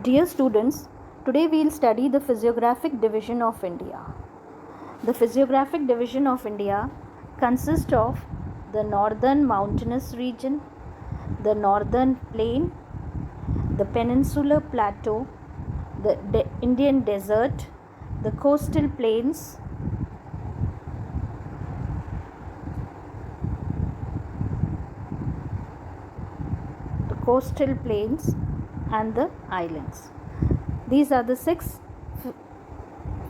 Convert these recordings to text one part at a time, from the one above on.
Dear students, today we will study the physiographic division of India. The physiographic division of India consists of the northern mountainous region, the northern plain, the peninsular plateau, the Indian desert, the coastal plains, and the islands. These are the six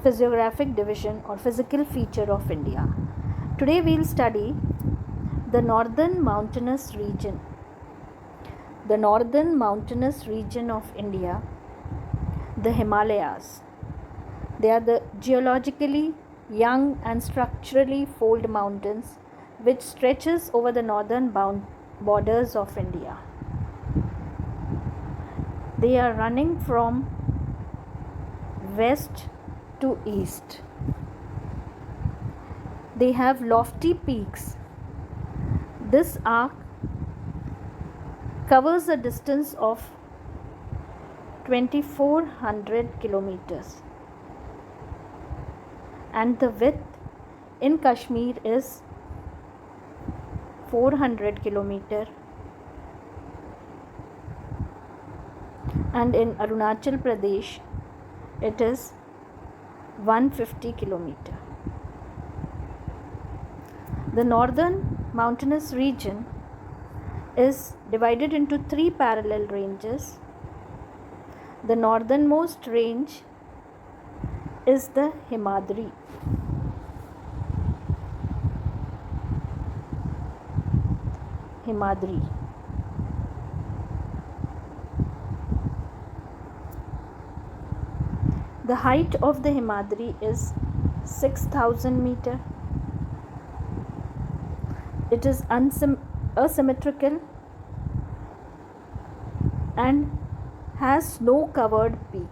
physiographic division or physical feature of India. Today we will study the northern mountainous region. The northern mountainous region of India, the Himalayas. They are the geologically young and structurally fold mountains which stretches over the northern borders of India. They are running from west to east. They have lofty peaks. This arc covers a distance of 2400 kilometers and the width in Kashmir is 400 kilometers and in Arunachal Pradesh it is 150 kilometers. The northern mountainous region is divided into three parallel ranges. The northernmost range is the Himadri. The height of the Himadri is 6,000 meters. It is asymmetrical and has snow-covered peak.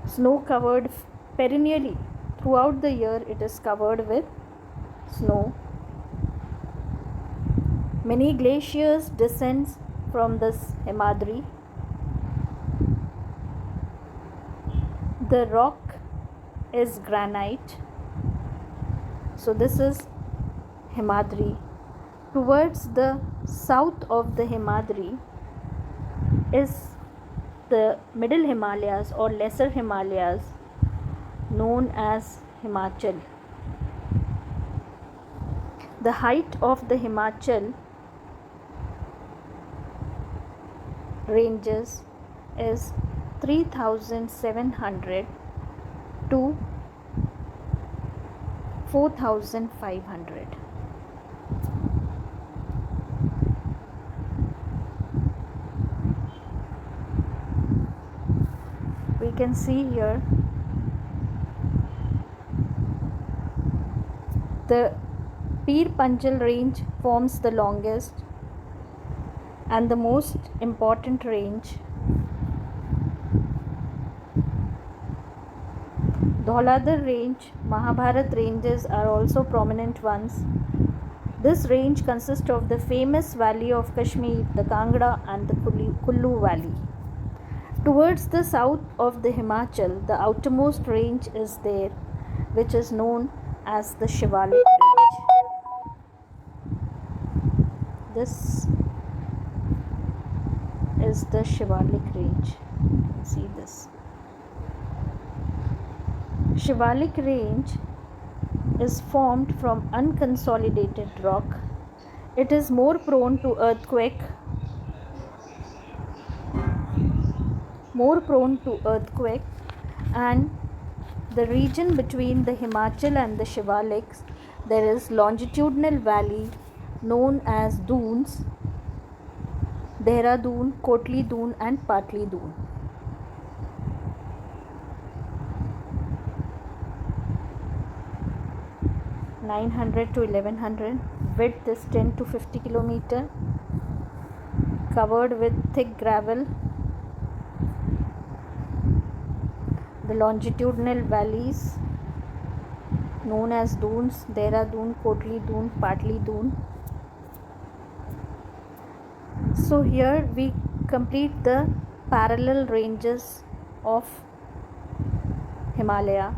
Snow-covered perennially. Throughout the year it is covered with snow. Many glaciers descend from this Himadri. The rock is granite. So this is Himadri. Towards the south of the Himadri is the middle Himalayas or lesser Himalayas known as Himachal. The height of the Himachal ranges is 3,700 to 4,500. We can see here the Pir Panjal range forms the longest and the most important range. Dhauladhar range, Mahabharat ranges are also prominent ones. This range consists of the famous valley of Kashmir, the Kangra and the Kullu valley. Towards the south of the Himachal, the outermost range is there, which is known as the Shivalik range. This is the Shivalik range. You can see this. Shivalik range is formed from unconsolidated rock. It is more prone to earthquake and the region between the Himachal and the Shivaliks, there is longitudinal valley known as Dunes, Dehradun, Kotli Dun and Patli Dun. (900 to 1100), width is 10 to 50 kilometers, covered with thick gravel. The longitudinal valleys known as dunes, Dehradun, Kotli Dune, Patli Dune. So here we complete the parallel ranges of Himalaya.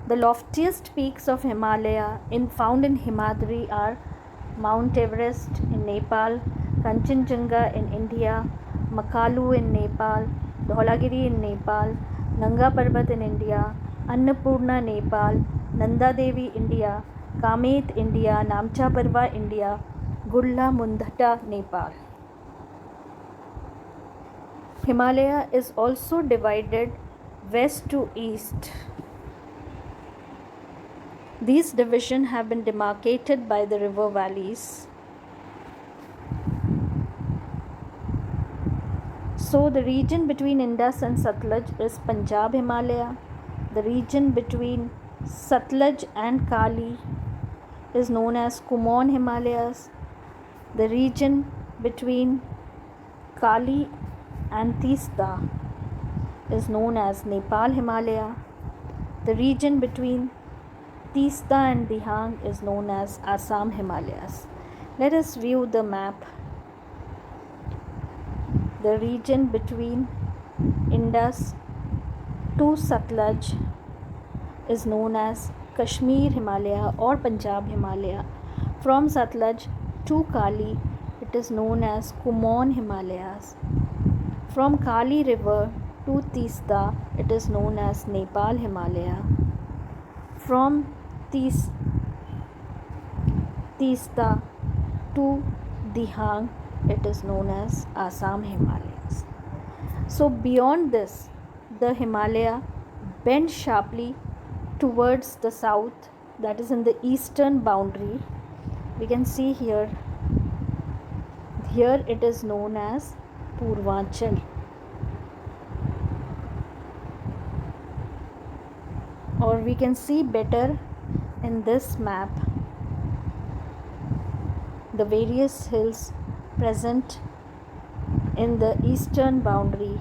The loftiest peaks of Himalaya found in Himadri are Mount Everest in Nepal, Kanchenjunga in India, Makalu in Nepal, Dholagiri in Nepal, Nanga Parbat in India, Annapurna Nepal, Nanda Devi India, Kamet India, Namcha Parva India, Gulla Mundhata Nepal. Himalaya is also divided west to east. These divisions have been demarcated by the river valleys. So the region between Indus and Satluj is Punjab Himalaya. The region between Satluj and Kali is known as Kumaon Himalayas. The region between Kali and Teesta is known as Nepal Himalaya. The region between Teesta and Dihang is known as Assam Himalayas. Let us view the map. The region between Indus to Satluj is known as Kashmir Himalaya or Punjab Himalaya. From Satluj to Kali, it is known as Kumaon Himalayas. From Kali River to Teesta, it is known as Nepal Himalaya. From Teesta to Dihang, it is known as Assam Himalayas. So beyond this, the Himalaya bends sharply towards the south, that is in the eastern boundary. We can see here it is known as Purvanchal. Or we can see better in this map the various hills present in the eastern boundary,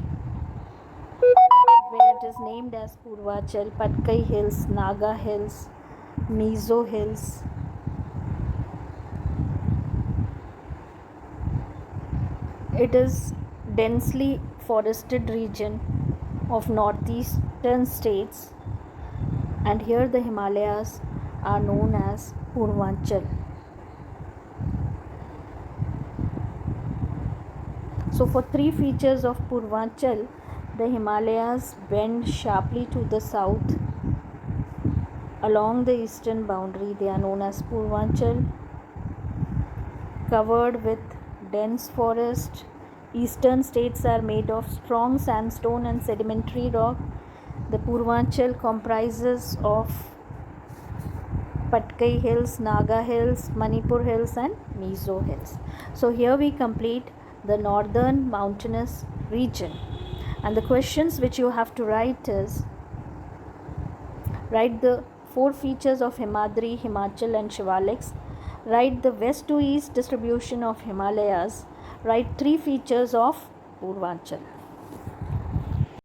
where it is named as Purvanchal, Patkai Hills, Naga Hills, Mizo Hills. It is densely forested region of northeastern states, and here the Himalayas are known as Purvanchal. So for three features of Purvanchal, the Himalayas bend sharply to the south along the eastern boundary. They are known as Purvanchal, covered with dense forest. Eastern states are made of strong sandstone and sedimentary rock. The Purvanchal comprises of Patkai Hills, Naga Hills, Manipur Hills and Mizo Hills. So here we complete the northern mountainous region, and the questions which you have to write is, write the four features of Himadri, Himachal and Shivaliks, write the west to east distribution of Himalayas, write three features of Purvanchal.